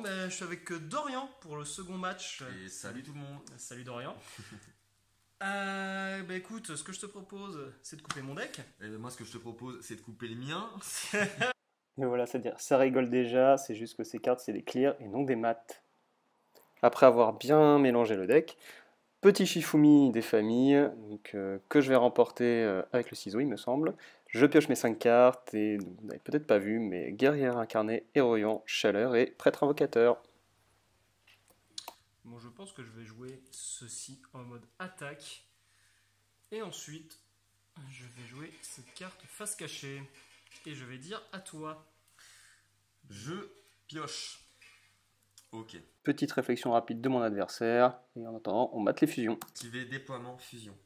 ben, je suis avec Dorian pour le second match. Et salut tout le monde. Salut Dorian. Écoute, ce que je te propose, c'est de couper mon deck. Et moi, ce que je te propose, c'est de couper le mien. Et voilà, c'est-à-dire, ça rigole déjà, c'est juste que ces cartes, c'est des clears et non des maths. Après avoir bien mélangé le deck, petit Shifumi des familles, donc, que je vais remporter avec le ciseau, il me semble. Je pioche mes 5 cartes, et donc, vous n'avez peut-être pas vu, mais guerrière incarnée, héroïan, chaleur et prêtre invocateur. Bon, je pense que je vais jouer ceci en mode attaque. Et ensuite, je vais jouer cette carte face cachée. Et je vais dire à toi. Je pioche. Ok. Petite réflexion rapide de mon adversaire, et en attendant, on mate les fusions. Activer déploiement fusion.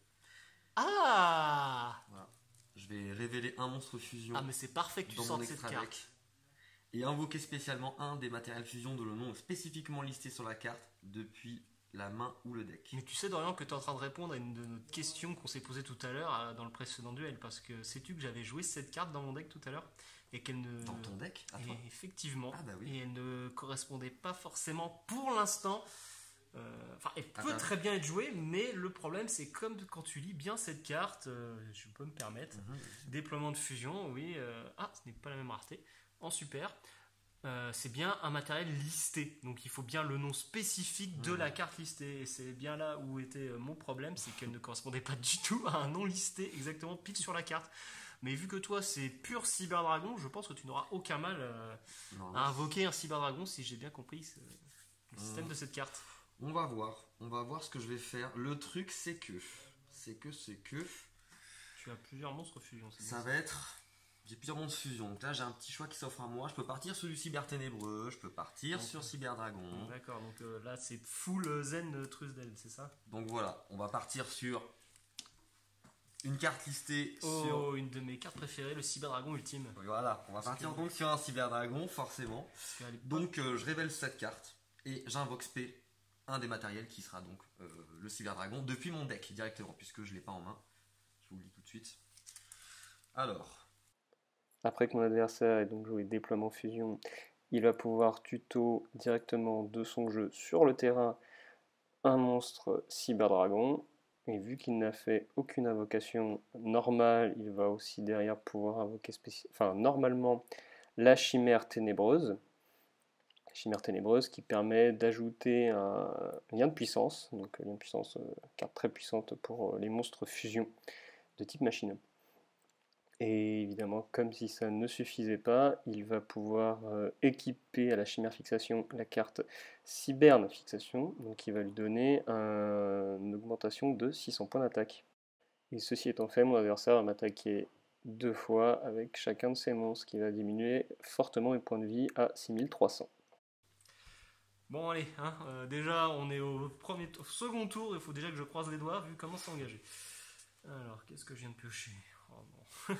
Ah Voilà. Je vais révéler un monstre fusion Ah, mais c'est parfait que tu dans mon sortes cette extra carte. deck. Et invoquer spécialement un des matériels fusion dont le nom est spécifiquement listé sur la carte depuis la main ou le deck. Mais tu sais, Dorian, que tu es en train de répondre à une de nos questions qu'on s'est posée tout à l'heure dans le précédent duel. Parce que sais-tu que j'avais joué cette carte dans mon deck tout à l'heure et qu'elle ne. Dans ton deck à toi. Et effectivement. Ah bah oui. Et elle ne correspondait pas forcément pour l'instant. Enfin, elle peut très bien être jouée, mais le problème, c'est comme quand tu lis bien cette carte, je peux me permettre. Déploiement de fusion, oui. Ce n'est pas la même rareté. En super. C'est bien un matériel listé, donc il faut bien le nom spécifique de la carte listée, et c'est bien là où était mon problème, c'est qu'elle ne correspondait pas du tout à un nom listé exactement pile sur la carte. Mais vu que toi c'est pur Cyberdragon, je pense que tu n'auras aucun mal à invoquer un Cyberdragon, si j'ai bien compris le système de cette carte. On va voir ce que je vais faire. Le truc c'est que Tu as plusieurs monstres fusion. Ça va être... J'ai plusieurs monstres fusion. Donc là, j'ai un petit choix qui s'offre à moi. Je peux partir sur du cyber ténébreux, je peux partir sur cyberdragon. D'accord, donc là c'est full zen Trusdel, c'est ça? Donc voilà, on va partir sur une carte listée sur... une de mes cartes préférées, le Cyberdragon ultime. Voilà, on va partir donc sur un cyberdragon, forcément. Donc je révèle cette carte et j'invoque spé un des matériels qui sera donc le cyberdragon depuis mon deck directement, puisque je ne l'ai pas en main. Je vous le dis tout de suite. Alors... Après que mon adversaire ait donc joué déploiement fusion, il va pouvoir tuto directement de son jeu sur le terrain un monstre cyberdragon. Et vu qu'il n'a fait aucune invocation normale, il va aussi derrière pouvoir invoquer normalement la chimère ténébreuse. La chimère ténébreuse qui permet d'ajouter un lien de puissance. Donc lien de puissance, carte très puissante pour les monstres fusion de type machine. Et évidemment, comme si ça ne suffisait pas, il va pouvoir équiper à la chimère fixation la carte cyberne fixation, donc il va lui donner une augmentation de 600 points d'attaque. Et ceci étant fait, mon adversaire va m'attaquer 2 fois avec chacun de ses monstres, qui va diminuer fortement mes points de vie à 6300. Bon allez, déjà on est au second tour, il faut déjà que je croise les doigts vu comment c'est engagé. Alors, qu'est-ce que je viens de piocher? Oh bon.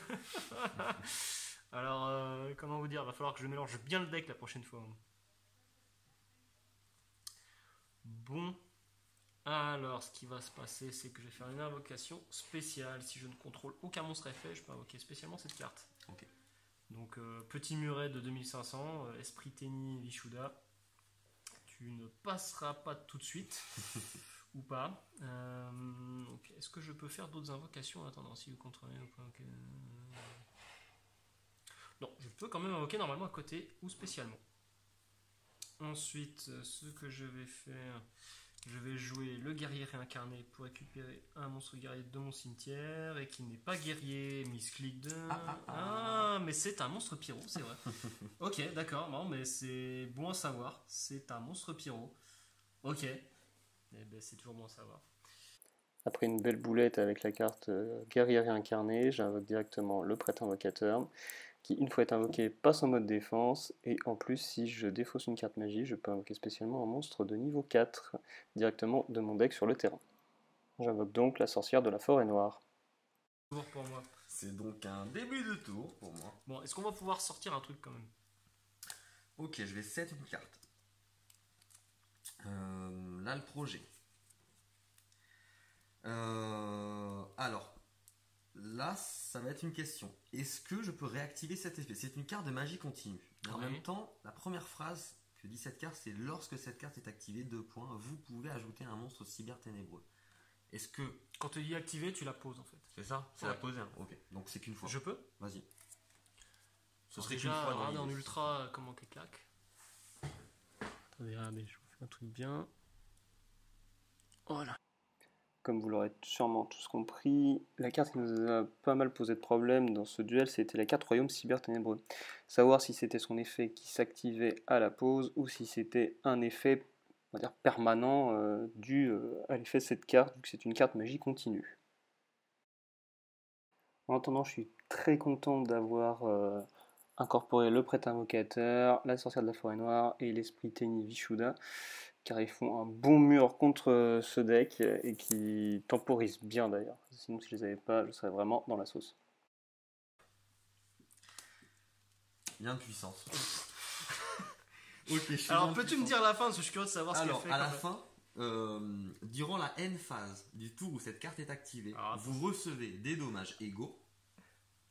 Alors, comment vous dire, va falloir que je mélange bien le deck la prochaine fois. Bon, alors ce qui va se passer, c'est que je vais faire une invocation spéciale. Si je ne contrôle aucun monstre effet, je peux invoquer spécialement cette carte. Ok. Donc, petit muret de 2500, Esprit Tenni Vishuda. Tu ne passeras pas tout de suite. Ou pas. Okay. Est-ce que je peux faire d'autres invocations en attendant si vous contrôlez ou pas? Non, je peux quand même invoquer normalement à côté ou spécialement. Ensuite, ce que je vais faire, je vais jouer le guerrier réincarné pour récupérer un monstre guerrier de mon cimetière et qui n'est pas guerrier, misclick de... mais c'est un monstre pyro, c'est vrai. Ok, d'accord, non, mais c'est bon à savoir. C'est un monstre pyro. Ok. Eh ben, c'est toujours bon à savoir. Après une belle boulette avec la carte guerrier réincarné, j'invoque directement le prêtre invocateur, qui une fois est invoqué passe en mode défense, et en plus si je défausse une carte magie, je peux invoquer spécialement un monstre de niveau 4 directement de mon deck sur le terrain. J'invoque donc la sorcière de la forêt noire. Tour pour moi. C'est donc un début de tour pour moi. Bon, est-ce qu'on va pouvoir sortir un truc quand même? Ok, je vais set une carte. Là, le projet. Alors, là, ça va être une question. Est-ce que je peux réactiver cette espèce? C'est une carte de magie continue. Mais en même temps, la première phrase que dit cette carte, c'est lorsque cette carte est activée, 2 points, vous pouvez ajouter un monstre cyber ténébreux. Est-ce que... Quand tu dis activer, tu la poses en fait. C'est ça? C'est Ouais. la poser, hein. Ok, donc c'est qu'une fois. Je peux? Vas-y. Ce Alors serait déjà, qu'une fois dans regardez en l'idée. ultra comment qu'elle claque. Attendez, regardez, je vous fais un truc bien. Voilà. Comme vous l'aurez sûrement tous compris, la carte qui nous a pas mal posé de problèmes dans ce duel, c'était la carte Royaume Cyber Ténébreux. Savoir si c'était son effet qui s'activait à la pause ou si c'était un effet, on va dire, permanent dû à l'effet de cette carte, vu que c'est une carte magie continue. En attendant, je suis très content d'avoir incorporé le prêtre invocateur, la sorcière de la forêt noire et l'esprit Tenny Vishuda, car ils font un bon mur contre ce deck et qui temporisent bien d'ailleurs. Sinon, si je les avais pas, je serais vraiment dans la sauce. Bien de puissance. Ok, je suis Alors bien peux-tu puissant. me dire la fin, parce que je suis curieux de savoir ce qu'elle Alors, fait. à la quand même. fin, durant la end phase du tour où cette carte est activée, Ah, vous recevez des dommages égaux,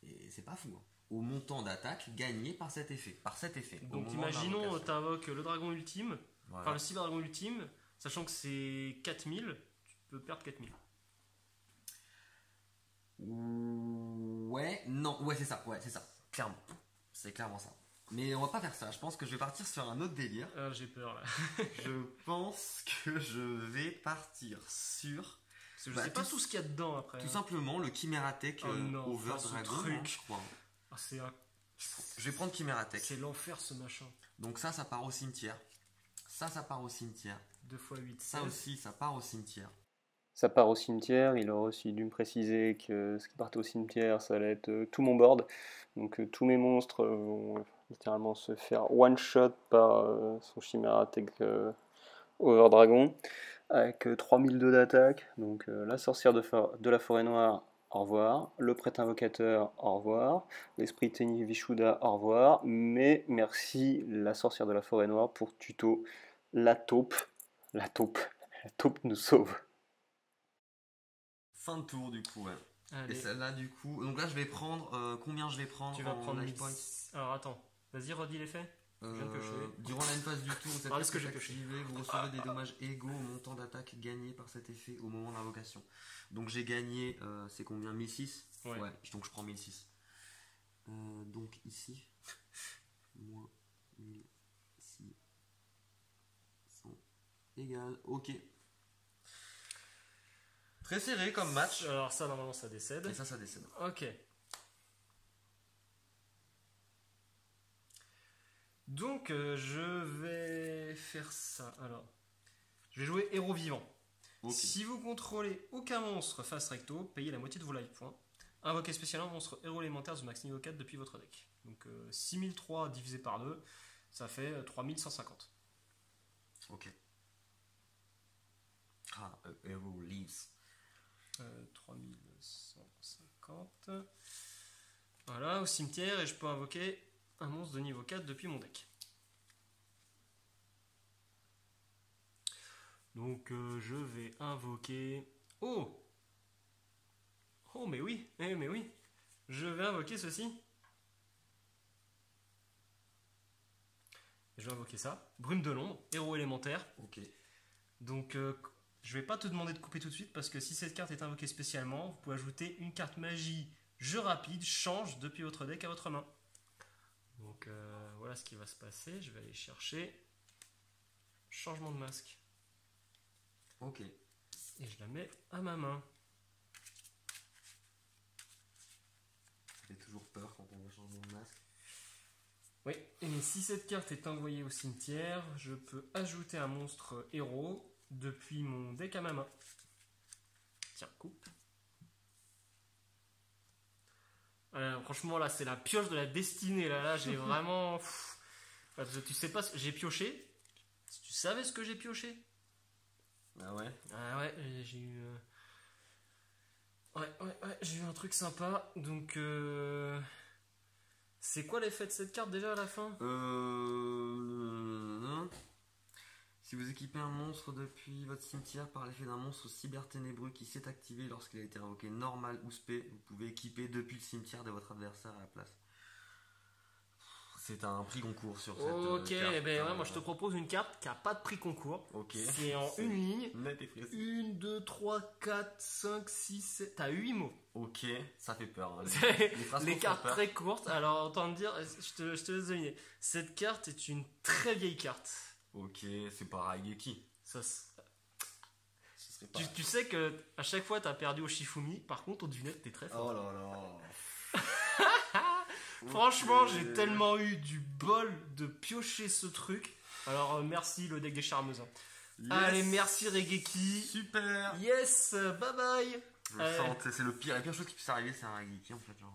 et c'est pas fou, hein, au montant d'attaque gagné par cet effet. Au Donc moment de imaginons, l'invocation. tu invoques le dragon ultime, Voilà. enfin le cyber dragon ultime, sachant que c'est 4000, tu peux perdre 4000. Ouais, non, ouais, c'est ça, clairement. C'est clairement ça. Mais on va pas faire ça, je pense que je vais partir sur un autre délire. Ah, j'ai peur là. Je pense que je vais partir sur Parce que je Bah, sais pas tout- tout ce qu'il y a dedans après. tout hein. simplement le Chimeratech Oh non, Over pas ce Dragon, truc. hein, je crois. Ah, Je vais prendre Chimeratech. c'est l'enfer ce machin. Donc ça part au cimetière. Ça part au cimetière. 2 x 8, Ça aussi, ça part au cimetière. Ça part au cimetière, il aurait aussi dû me préciser que ce qui partait au cimetière, ça allait être tout mon board. Donc tous mes monstres vont littéralement se faire one-shot par son Chimeratech Over Dragon, avec 3002 d'attaque. Donc la sorcière de la forêt noire, au revoir. Le prêtre invocateur, au revoir. L'esprit Tenny Vishuda, au revoir. Mais merci la sorcière de la forêt noire pour tuto la taupe. La taupe. La taupe nous sauve. Fin de tour du coup, ouais. Et Allez, celle-là du coup. Donc là je vais prendre. Combien je vais prendre tu vas en prendre life 1000. points Alors attends, vas-y, redis l'effet. Je viens de piocher. Durant la phase du tour, cette Ah, carte est-ce que est j'ai pioché activée, vous recevez des dommages égaux au montant d'attaque gagné par cet effet au moment d'invocation. Donc j'ai gagné, c'est combien? 1006. Ouais. Donc je prends 1006. Donc ici, moins 1600 égale, ok. Très serré comme match. Alors ça, normalement, ça décède. Et ça décède. Ok. Donc, je vais faire ça. Alors, je vais jouer héros vivant. Ok. Si vous contrôlez aucun monstre face recto, payez la moitié de vos life points. Invoquez spécialement un monstre héros élémentaire du max niveau 4 depuis votre deck. Donc, 6003 divisé par 2, ça fait 3150. Ok. Ah, Hero Leaves. 3150. Voilà, au cimetière, et je peux invoquer un monstre de niveau 4 depuis mon deck. Donc je vais invoquer... Oh! Oh mais oui, mais oui. Je vais invoquer ceci. Je vais invoquer ça. Brume de l'ombre, héros élémentaire. Ok. Donc je vais pas te demander de couper tout de suite parce que si cette carte est invoquée spécialement, vous pouvez ajouter une carte magie jeu rapide, change depuis votre deck à votre main. Donc voilà ce qui va se passer. Je vais aller chercher changement de masque. Ok. Et je la mets à ma main. Ça fait toujours peur quand on voit changement de masque. Oui, et si cette carte est envoyée au cimetière, je peux ajouter un monstre héros depuis mon deck à ma main. Tiens, coupe. Franchement, là, c'est la pioche de la destinée. Là j'ai vraiment... Tu sais pas, j'ai pioché. Tu savais ce que j'ai pioché? Ah ouais. Ah ouais, j'ai eu... Ouais, j'ai eu un truc sympa. Donc, c'est quoi l'effet de cette carte déjà à la fin? Si vous équipez un monstre depuis votre cimetière par l'effet d'un monstre cyber ténébreux qui s'est activé lorsqu'il a été invoqué normal ou spé, vous pouvez équiper depuis le cimetière de votre adversaire à la place. C'est un prix concours sur cette Ok, carte. ben ouais, moi je te propose une carte qui n'a pas de prix concours. Ok. C'est en une ligne. Net et précis. 1, 2, 3, 4, 5, 6, 7. T'as 8 mots. Ok, ça fait peur. Hein. Les cartes très courtes. Alors, autant te dire, je te laisse deviner. Cette carte est une très vieille carte. Ok, c'est pas Raigeki. Ça, Ce serait pas... tu sais que à chaque fois t'as perdu au Shifumi. Par contre, au devinette, t'es très fort. Oh là là. Franchement, j'ai tellement eu du bol de piocher ce truc. Alors, merci le deck des charmeuses. Yes. Allez, merci Regeki. Super. Yes, bye bye. Je sens, c'est la pire chose qui puisse arriver, c'est un Raigeki en fait. Genre.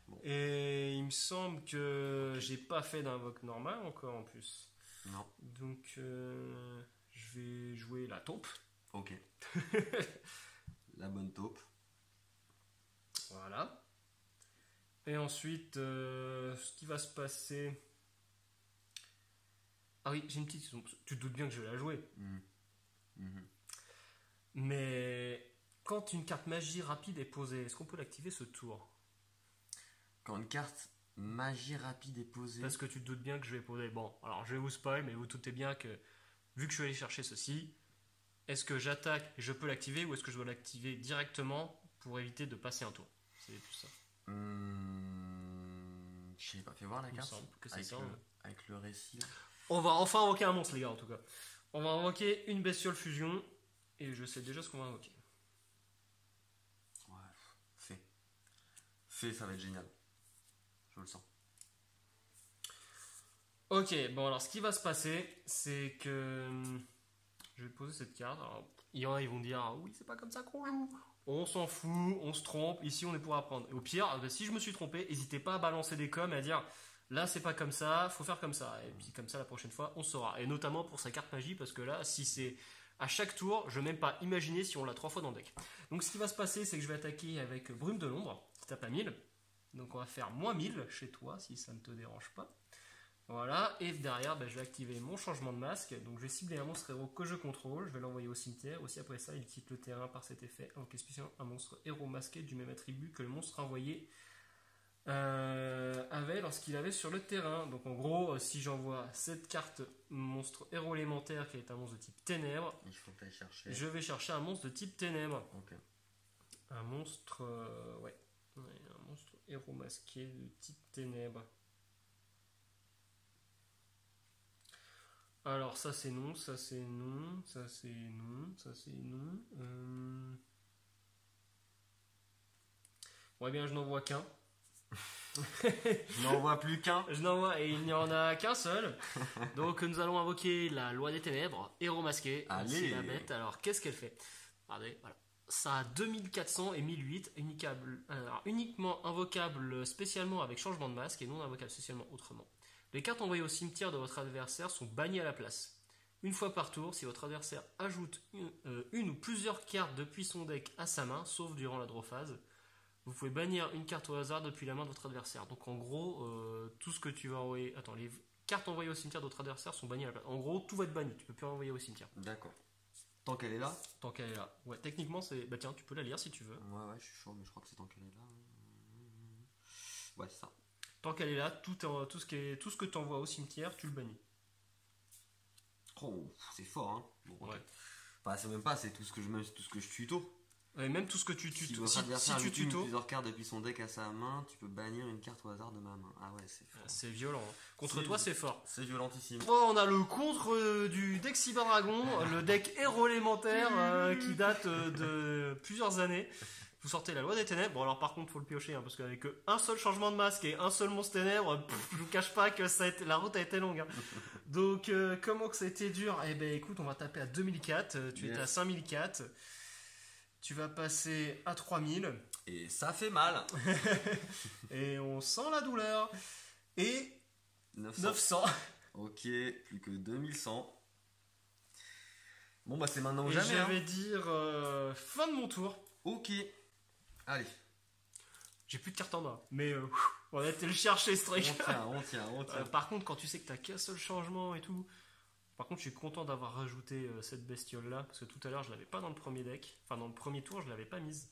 Bon. Et il me semble que j'ai pas fait d'invoque normal encore en plus. Non. Donc, je vais jouer la taupe. Ok. La bonne taupe. Voilà. Et ensuite, ce qui va se passer... Ah oui, j'ai une petite question. Tu te doutes bien que je vais la jouer. Mais quand une carte magie rapide est posée, est-ce qu'on peut l'activer ce tour? Quand une carte magie rapide est posée... Parce que tu te doutes bien que je vais poser... Bon, alors je vais vous spoil, mais vous doutez bien que, vu que je suis allé chercher ceci, est-ce que j'attaque et je peux l'activer, ou est-ce que je dois l'activer directement pour éviter de passer un tour? C'est tout ça. Je sais pas, fais voir la Il me carte. semble que c'est Avec, ça, avec le récit. Là. On va enfin invoquer un monstre, les gars, en tout cas. On va invoquer une bestiole fusion, et je sais déjà ce qu'on va invoquer. Ouais, fais, ça va être génial. Je le sens. Ok, bon alors ce qui va se passer, c'est que je vais poser cette carte. Alors, il y en a, ils vont dire ah, oui, c'est pas comme ça qu'on joue. On s'en fout, on se trompe. Ici, on est pour apprendre. Et au pire, si je me suis trompé, n'hésitez pas à balancer des coms et à dire là, c'est pas comme ça, faut faire comme ça. Et puis comme ça, la prochaine fois, on saura. Et notamment pour sa carte magie, parce que là, si c'est à chaque tour, je ne vais même pas imaginer si on l'a 3 fois dans le deck. Donc ce qui va se passer, c'est que je vais attaquer avec Brume de l'ombre, qui tape à 1000. Donc on va faire moins 1000 chez toi, si ça ne te dérange pas. Voilà, et derrière, je vais activer mon changement de masque. Donc je vais cibler un monstre héros que je contrôle, je vais l'envoyer au cimetière. Aussi après ça, il quitte le terrain par cet effet. Donc spécialement un monstre héros masqué du même attribut que le monstre envoyé avait lorsqu'il avait sur le terrain. Donc en gros, si j'envoie cette carte monstre héros élémentaire qui est un monstre de type ténèbres, il faut que chercher. Je vais chercher un monstre de type ténèbres. Ok. Un monstre, ouais, un monstre héros masqué de type ténèbres. Alors ça c'est non, ça c'est non, ça c'est non, ça c'est non. Ouais bien je n'en vois qu'un. Je n'en vois plus qu'un. Je n'en vois et il n'y en a qu'un seul. Donc nous allons invoquer la loi des ténèbres, héros masqué. Allez. C'est la bête. Alors qu'est-ce qu'elle fait? Regardez, voilà. Ça a 2400 et 1008, uniquement invocable spécialement avec changement de masque et non invocable spécialement autrement. Les cartes envoyées au cimetière de votre adversaire sont bannies à la place. Une fois par tour, si votre adversaire ajoute une ou plusieurs cartes depuis son deck à sa main, sauf durant la draw phase, vous pouvez bannir une carte au hasard depuis la main de votre adversaire. Donc en gros, tout ce que tu vas envoyer... Attends, les cartes envoyées au cimetière de votre adversaire sont bannies à la place. En gros, tout va être banni, tu peux plus envoyer au cimetière. D'accord. Tant qu'elle est là? Tant qu'elle est là. Ouais, techniquement, c'est... Bah tiens, tu peux la lire si tu veux. Ouais, je suis chaud, mais je crois que c'est tant qu'elle est là. Ouais, c'est ça. Tant qu'elle est là, tout ce que tu envoies au cimetière, tu le bannis. Oh, c'est fort, hein. Bon, ouais. Okay. Enfin, c'est même pas, c'est tout ce que je tuto. Et même tout ce que tu tuto. Si tu tuto plusieurs cartes depuis son deck à sa main, tu peux bannir une carte au hasard de ma main. Ah ouais, c'est fort. C'est violent. Contre toi, c'est fort. C'est violentissime. Oh, on a le contre du deck Cyberdragon, le deck héros élémentaire qui date de plusieurs années. Vous sortez la loi des ténèbres. Bon alors par contre faut le piocher parce qu'avec un seul changement de masque et un seul monstre ténèbres, je vous cache pas que la route a été longue. Hein. Donc comment que ça a été dur? Eh ben écoute, on va taper à 2004, tu étais à 5004. Tu vas passer à 3000. Et ça fait mal. Et on sent la douleur. Et 900. Ok, plus que 2100. Bon bah c'est maintenant ou et jamais. Je vais dire fin de mon tour. Ok. Allez. J'ai plus de carte en main. Mais on a été le chercher ce truc. On tient. Par contre, quand tu sais que t'as qu'un seul changement et tout. Par contre, je suis content d'avoir rajouté cette bestiole là. Parce que tout à l'heure, je l'avais pas dans le premier deck. Enfin, dans le premier tour, je l'avais pas mise.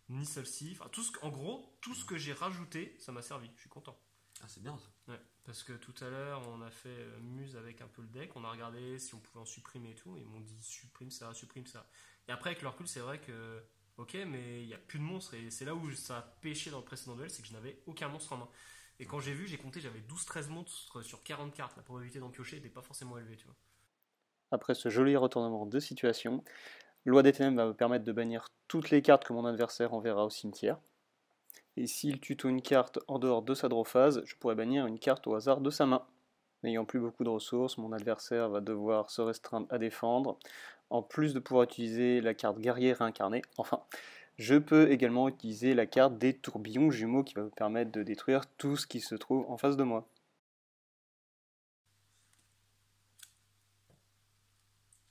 Ni celle-ci. Enfin, en gros, tout ce que j'ai rajouté, ça m'a servi. Je suis content. Ah, c'est bien ça. Ouais, parce que tout à l'heure, on a fait muse avec un peu le deck, on a regardé si on pouvait en supprimer et tout, et ils m'ont dit supprime ça, supprime ça. Et après, avec le recul, c'est vrai que, ok, mais il n'y a plus de monstres, et c'est là où ça a pêché dans le précédent duel, c'est que je n'avais aucun monstre en main. Et quand j'ai vu, j'ai compté, j'avais 12-13 monstres sur 40 cartes, la probabilité d'en piocher n'était pas forcément élevée, tu vois. Après ce joli retournement de situation, Loi des Ténèbres va me permettre de bannir toutes les cartes que mon adversaire enverra au cimetière. Et s'il tuto une carte en dehors de sa draw phase, je pourrais bannir une carte au hasard de sa main. N'ayant plus beaucoup de ressources, mon adversaire va devoir se restreindre à défendre. En plus de pouvoir utiliser la carte guerrier réincarné, enfin, je peux également utiliser la carte des tourbillons jumeaux qui va me permettre de détruire tout ce qui se trouve en face de moi.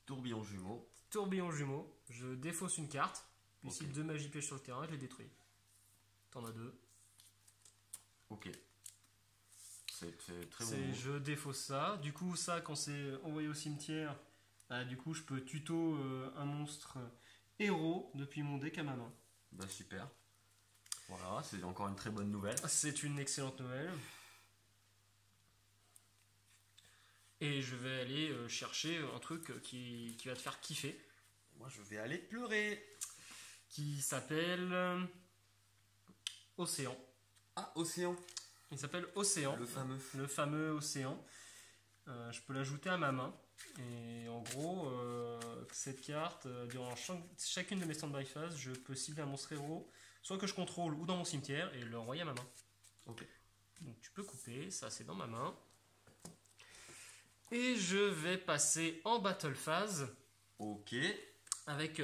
Tourbillon jumeau. Tourbillon jumeau, je défausse une carte, puis si 2 magies piochent sur le terrain, je les détruis. T'en as 2. Ok. C'est très bon. Je défausse ça. Du coup, ça, quand c'est envoyé au cimetière, du coup, je peux tuto un monstre héros depuis mon deck à ma main. Bah super. Voilà, c'est encore une très bonne nouvelle. C'est une excellente nouvelle. Et je vais aller chercher un truc qui va te faire kiffer. Moi, je vais aller pleurer. Qui s'appelle Océan. Ah, Océan. Il s'appelle Océan. Le fameux Océan. Je peux l'ajouter à ma main. Et en gros, cette carte, durant chacune de mes stand-by phases, je peux cibler un monstre héros, soit que je contrôle ou dans mon cimetière, et le renvoyer à ma main. Ok. Donc tu peux couper, ça c'est dans ma main. Et je vais passer en battle phase. Ok. Avec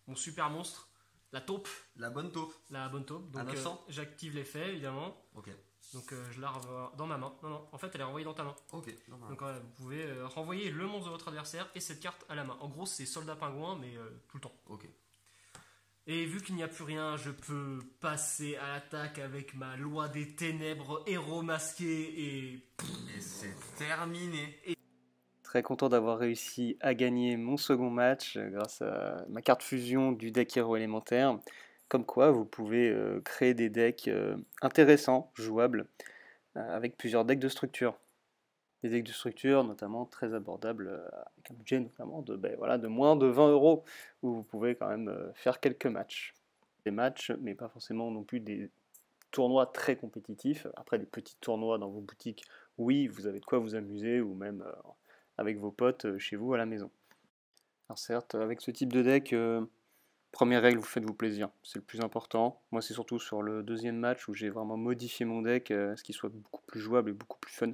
mon super monstre, la taupe. La bonne taupe. La bonne taupe. Donc j'active l'effet évidemment. Ok. Donc je la renvoie dans ma main. Non, en fait elle est renvoyée dans ta main. Ok. Donc vous pouvez renvoyer le monstre de votre adversaire et cette carte à la main. En gros c'est soldat pingouin mais tout le temps. Ok. Et vu qu'il n'y a plus rien, je peux passer à l'attaque avec ma loi des ténèbres, héros masqué et c'est terminé. Très content d'avoir réussi à gagner mon second match grâce à ma carte fusion du deck héros élémentaire. Comme quoi, vous pouvez créer des decks intéressants, jouables, avec plusieurs decks de structure. Des decks de structure notamment très abordables, avec un budget notamment de moins de 20 €, où vous pouvez quand même faire quelques matchs. Des matchs, mais pas forcément non plus des tournois très compétitifs. Après, des petits tournois dans vos boutiques, oui, vous avez de quoi vous amuser, ou même avec vos potes chez vous à la maison. Alors certes, avec ce type de deck, première règle, vous faites-vous plaisir, c'est le plus important. Moi, c'est surtout sur le deuxième match où j'ai vraiment modifié mon deck, à ce qu'il soit beaucoup plus jouable et beaucoup plus fun.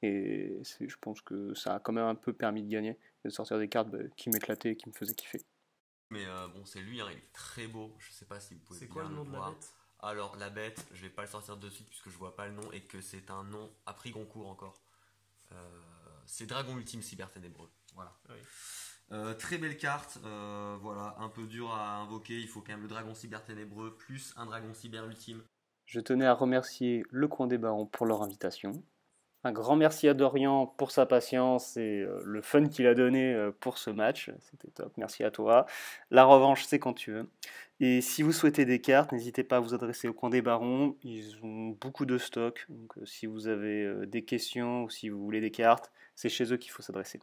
Et je pense que ça a quand même un peu permis de gagner, de sortir des cartes qui m'éclataient et qui me faisaient kiffer. Mais bon, c'est lui, hein, il est très beau, je sais pas si vous pouvez bien le voir. C'est quoi le nom de la bête ? Alors, la bête, je vais pas le sortir de suite puisque je vois pas le nom et que c'est un nom à prix Goncourt encore. C'est Dragon Ultime Cyberténébreux. Voilà. Oui. Très belle carte, voilà, un peu dur à invoquer, il faut quand même le Dragon Cyberténébreux plus un Dragon Cyber Ultime. Je tenais à remercier le Coin des Barons pour leur invitation. Un grand merci à Dorian pour sa patience et le fun qu'il a donné pour ce match. C'était top, merci à toi. La revanche, c'est quand tu veux. Et si vous souhaitez des cartes, n'hésitez pas à vous adresser au Coin des Barons. Ils ont beaucoup de stock. Donc si vous avez des questions ou si vous voulez des cartes, c'est chez eux qu'il faut s'adresser.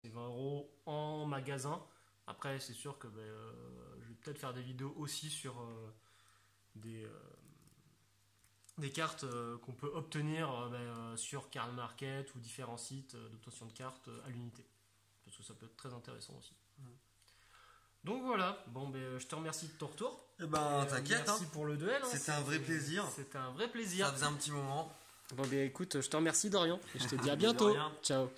C'est 20 € en magasin. Après, c'est sûr que je vais peut-être faire des vidéos aussi sur des cartes qu'on peut obtenir sur Card Market ou différents sites d'obtention de cartes à l'unité. Parce que ça peut être très intéressant aussi. Donc voilà, je te remercie de ton retour. T'inquiète. Merci pour le duel. C'était un vrai plaisir. C'était un vrai plaisir. Ça faisait un petit moment. Écoute, je te remercie Dorian. Et je te dis à bientôt. Ciao.